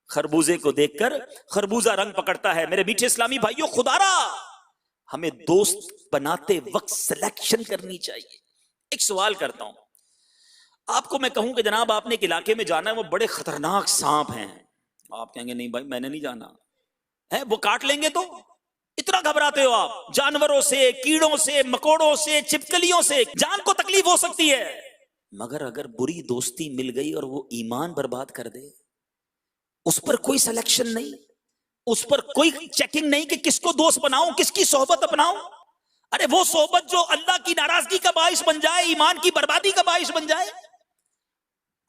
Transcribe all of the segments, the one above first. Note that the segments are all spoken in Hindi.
खरबूजे को देखकर खरबूजा रंग पकड़ता है। मेरे मीठे इस्लामी भाइयों, खुदारा हमें दोस्त बनाते वक्त सिलेक्शन करनी चाहिए। एक सवाल करता हूं आपको, मैं कहूं कि जनाब आपने एक इलाके में जाना है, वो बड़े खतरनाक सांप हैं। आप कहेंगे नहीं भाई मैंने नहीं जाना है, वो काट लेंगे। तो इतना घबराते हो आप? जानवरों से, कीड़ों से, मकोड़ों से, छिपकलियों से जान को तकलीफ हो सकती है, मगर अगर बुरी दोस्ती मिल गई और वो ईमान बर्बाद कर दे, उस पर कोई सिलेक्शन नहीं, उस पर कोई चेकिंग नहीं कि किसको दोस्त बनाऊं, किसकी सोहबत अपनाऊं। अरे वो सोहबत जो अल्लाह की नाराजगी का बाइस बन जाए, ईमान की बर्बादी का बाइस बन जाए।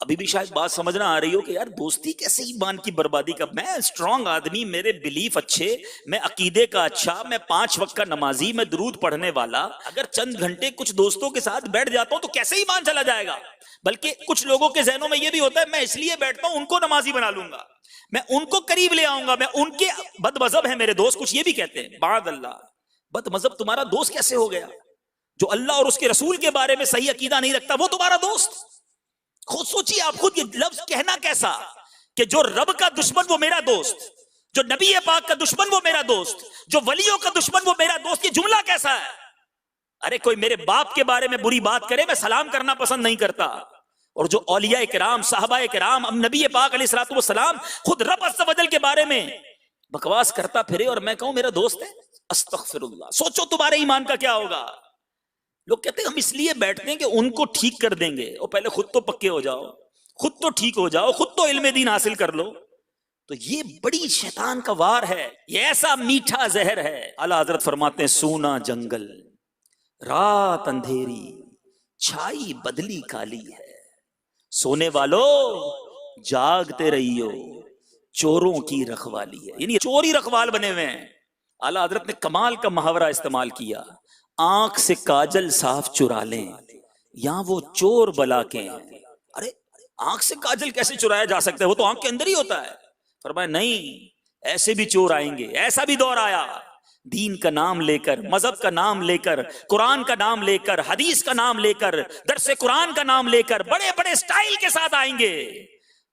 अभी भी शायद बात समझना आ रही हो कि यार दोस्ती कैसे ईमान की बर्बादी का। मैं स्ट्रांग आदमी, मेरे बिलीफ अच्छे, मैं अकीदे का अच्छा, मैं 5 वक्त का नमाजी, मैं दुरूद पढ़ने वाला, अगर चंद घंटे कुछ दोस्तों के साथ बैठ जाता हूं तो कैसे ईमान चला जाएगा। बल्कि कुछ लोगों के जहनों में यह भी होता है मैं इसलिए बैठता हूं उनको नमाजी बना लूंगा, मैं उनको करीब ले आऊंगा, मैं उनके बदमजहब है मेरे दोस्त। कुछ ये भी कहते हैं बाद अल्लाह, बदमजहब तुम्हारा दोस्त कैसे हो गया? जो अल्लाह और उसके रसूल के बारे में सही अकीदा नहीं रखता वो तुम्हारा दोस्त। खुद सोचिए आप, खुद ये लफ्ज कहना कैसा कि जो रब का दुश्मन वो मेरा दोस्त, जो नबी पाक का दुश्मन वो मेरा दोस्त, जो वलियों का दुश्मन वो मेरा दोस्त, ये जुमला कैसा है? अरे कोई मेरे बाप के बारे में बुरी बात करे, मैं सलाम करना पसंद नहीं करता। और जो औलिया किराम, साहबा किराम, अब नबी पाक अलैहिस्सलातु वस्सलाम खुद रब अज़्ज़ वजल के बारे में बकवास करता फिरे और मैं कहूं मेरा दोस्त है, अस्तगफिरुल्लाह। सोचो तुम्हारे ईमान का क्या होगा। लोग कहते हैं हम इसलिए बैठते हैं कि उनको ठीक कर देंगे। और पहले खुद तो पक्के हो जाओ, खुद तो ठीक हो जाओ, खुद तो इल्म दीन हासिल कर लो। तो ये बड़ी शैतान का वार है, ये ऐसा मीठा जहर है। आला हजरत फरमाते हैं सूना जंगल, रात अंधेरी, छाई बदली काली है, सोने वालों जागते रहियो, चोरों की रखवाली है। यानी चोर ही रखवाल बने हुए हैं। आला हजरत ने कमाल का मुहावरा इस्तेमाल किया, आंख से काजल साफ चुरा लें यहां वो चोर बला के हैं। अरे आंख से काजल कैसे चुराया जा सकता है? वो तो आंख के अंदर ही होता है। फरमाया नहीं, ऐसे भी चोर आएंगे। ऐसा भी दौर आया, दीन का नाम लेकर, मजहब का नाम लेकर, कुरान का नाम लेकर, हदीस का नाम लेकर, दरसे कुरान का नाम लेकर बड़े बड़े स्टाइल के साथ आएंगे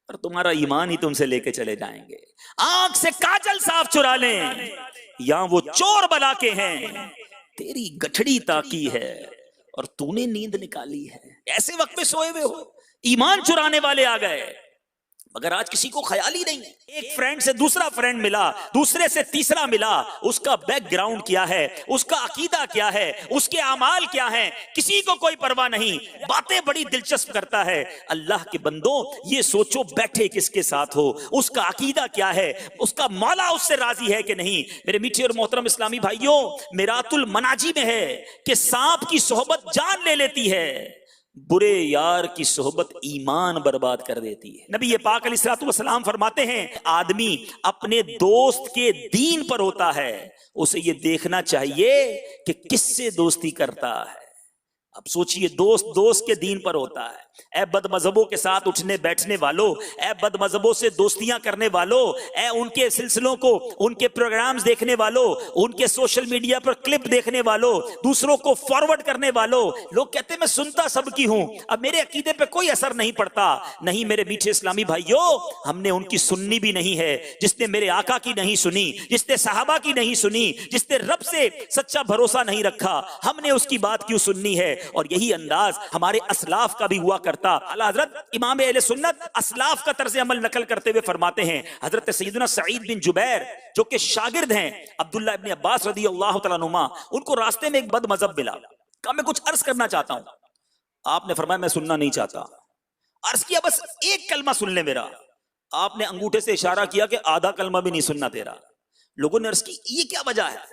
और तुम्हारा ईमान ही तुमसे लेके चले जाएंगे। आंख से काजल साफ चुरा लें यहां वो चोर बला के हैं, तेरी गठड़ी ताकी है और तूने नींद निकाली है। ऐसे वक्त में सोए हुए हो, ईमान चुराने वाले आ गए, मगर आज किसी को ख्याल ही नहीं है। एक फ्रेंड से दूसरा फ्रेंड मिला, दूसरे से तीसरा मिला, उसका बैकग्राउंड क्या है, उसका अकीदा क्या है, उसके अमाल क्या है, किसी को कोई परवाह नहीं। बातें बड़ी दिलचस्प करता है। अल्लाह के बंदो ये सोचो बैठे किसके साथ हो, उसका अकीदा क्या है, उसका मौला उससे राजी है कि नहीं। मेरे मीठे और मोहतरम इस्लामी भाइयों, मिरातुल मनाजी में है कि सांप की सोहबत जान ले लेती है, बुरे यार की सोहबत ईमान बर्बाद कर देती है। नबी पाक अलैहिस्सलातु वस्सलाम फरमाते हैं आदमी अपने दोस्त के दीन पर होता है, उसे ये देखना चाहिए कि किससे दोस्ती करता है। अब सोचिए, दोस्त दोस्त के दीन पर होता है। ए बदमजहबों के साथ उठने बैठने वालों, ए बदमजहबों से दोस्तियां करने वालों, ए उनके सिलसिलों को, उनके प्रोग्राम्स देखने वालों, उनके सोशल मीडिया पर क्लिप देखने वालों, दूसरों को फॉरवर्ड करने वालों। लोग कहते हैं मैं सुनता सबकी हूं, अब मेरे अकीदे पे कोई असर नहीं पड़ता। नहीं मेरे मीठे इस्लामी भाइयों, हमने उनकी सुननी भी नहीं है। जिसने मेरे आका की नहीं सुनी, जिसने सहाबा की नहीं सुनी, जिसने रब से सच्चा भरोसा नहीं रखा, हमने उसकी बात क्यों सुननी है? और यही अंदाज हमारे असलाफ का भी हुआ करता। आला हजरत इमाम अहले सुन्नत असलाफ का तर्ज अमल नकल करते हुए फरमाते हैं, हजरत सैयदना सईद बिन जुबैर जो कि शागिर्द हैं अब्दुल्लाह इब्न अब्बास रदियल्लाहु तआला अन्हुमा, उनको रास्ते में एक बदमजहब मिला, कहा मैं कुछ अर्ज करना चाहता हूं। आपने फरमाया मैं सुनना नहीं चाहता। अर्ज किया बस एक कलमा सुन ले मेरा। आपने अंगूठे से इशारा किया कि आधा कलमा भी नहीं सुनना तेरा। लोगों ने अर्ज की ये क्या वजह है?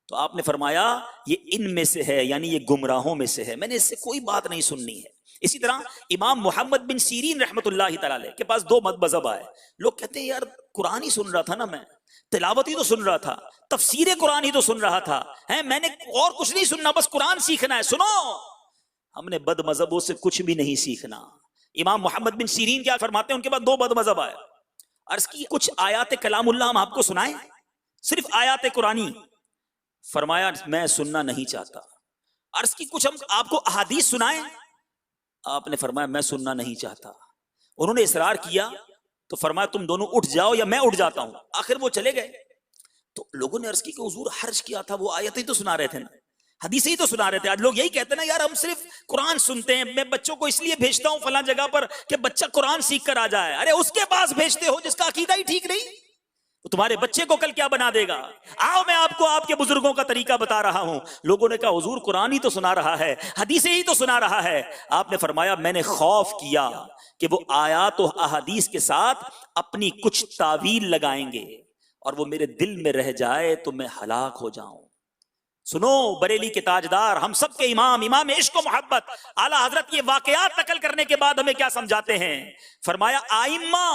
तो आपने फरमाया ये इनमें से है, यानी ये गुमराहों में से है, मैंने इससे कोई बात नहीं सुननी है। इसी तरह इमाम मोहम्मद बिन सीरीन रहमतुल्लाहि तआला अलैह के पास 2 मजहब आए। लोग कहते हैं यार कुरान ही सुन रहा था ना, मैं तिलावत ही तो सुन रहा था, तफसीर कुरान ही तो सुन रहा था, है मैंने और कुछ नहीं सुनना, बस कुरान सीखना है। सुनो, हमने बद मजहबों से कुछ भी नहीं सीखना। इमाम मोहम्मद बिन सीरीन क्या फरमाते हैं, उनके पास 2 बद मजहब आए। अर्ज की कुछ आयात कलामुल्लाह हम आपको सुनाएं, सिर्फ आयात कुरानी। फरमाया मैं सुनना नहीं चाहता। अर्ज की कुछ हम आपको अहादीस सुनाएं। आपने फरमाया मैं सुनना नहीं चाहता। उन्होंने इसरार किया, तो फरमाया तुम दोनों उठ जाओ या मैं उठ जाता हूं। आखिर वो चले गए। तो लोगों ने अर्ज की कि हुजूर हर्ज किया था, वो आयत ही तो सुना रहे थे ना, हदीसें ही तो सुना रहे थे। आज लोग यही कहते हैं ना, यार हम सिर्फ कुरान सुनते हैं, मैं बच्चों को इसलिए भेजता हूं फलां जगह पर कि बच्चा कुरान सीख कर आ जाए। अरे उसके पास भेजते हो जिसका अकीदा ही ठीक नहीं, तो तुम्हारे बच्चे को कल क्या बना देगा। आओ मैं आपको आपके बुजुर्गों का तरीका बता रहा हूं। लोगों ने कहा हुजूर कुरान ही तो सुना रहा है, हदीसें ही तो सुना रहा है। आपने फरमाया मैंने खौफ किया कि वो आयात और अहादीस के साथ अपनी कुछ तावील लगाएंगे और वो मेरे दिल में रह जाए तो मैं हलाक हो जाऊं। सुनो बरेली के ताजदार, हम सब के इमाम, इमाम इश्क व मोहब्बत आला हजरत ये वाकयात नकल करने के बाद हमें क्या समझाते हैं। फरमाया आइम्मा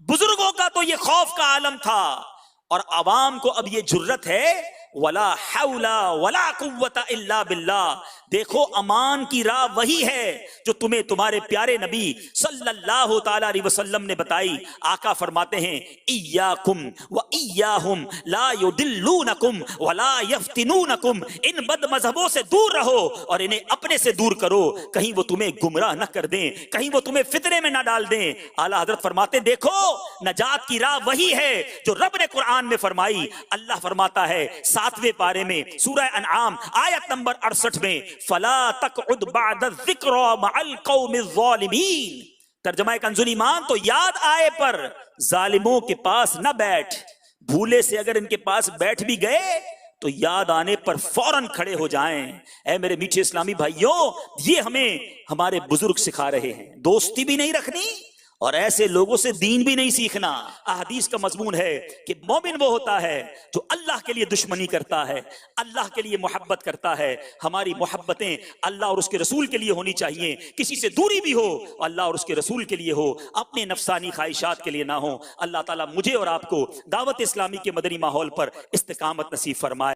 बुजुर्गों का तो ये खौफ का आलम था और अवाम को अब ये जुर्रत है, वला हौला वला कुव्वता इल्ला बिल्लाह। देखो अमान की राह वही है जो तुम्हें तुम्हारे प्यारे नबी सल्लल्लाहु ताला अलैहि वसल्लम ने बताई। आका फरमाते हैं इय्याकुम व इय्याहुम ला युदिल्लूनकुम वला यफ्तिनूनकुम। इन बद मजहबों से दूर रहो और इन्हें अपने से दूर करो, कहीं वो तुम्हें गुमराह न कर दें, कहीं वो तुम्हें फितने में न डाल दें। आला हजरत फरमाते देखो नजात की राह वही है जो रब ने कुरान में फरमाई। अल्लाह फरमाता है 7वें पारे में सूरह अनआम आयत नंबर 68 में, फला तक़उद बअद ज़िक्रा मअल क़ौमिज़ ज़ालिमीन। तर्जुमा कंजुल ईमान, तो याद आए पर जालिमों के पास न बैठ। भूले से अगर इनके पास बैठ भी गए तो याद आने पर फौरन खड़े हो जाएं। ऐ मेरे मीठे इस्लामी भाइयों, ये हमें हमारे बुजुर्ग सिखा रहे हैं। दोस्ती भी नहीं रखनी और ऐसे लोगों से दीन भी नहीं सीखना। अहदीस का मजमून है कि मोमिन वो होता है जो अल्लाह के लिए दुश्मनी करता है, अल्लाह के लिए मोहब्बत करता है। हमारी मोहब्बतें अल्लाह और उसके रसूल के लिए होनी चाहिए। किसी से दूरी भी हो अल्लाह और उसके रसूल के लिए हो, अपने नफसानी ख्वाहिशात के लिए ना हो। अल्लाह ताला मुझे और आपको दावत इस्लामी के मदनी माहौल पर इस्तिकामत नसीब फरमाए।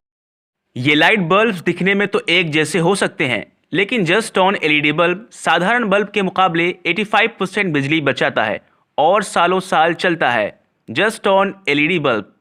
ये लाइट बल्ब दिखने में तो एक जैसे हो सकते हैं, लेकिन जस्ट ऑन एलईडी बल्ब साधारण बल्ब के मुकाबले 85% बिजली बचाता है और सालों साल चलता है। Just on LED bulb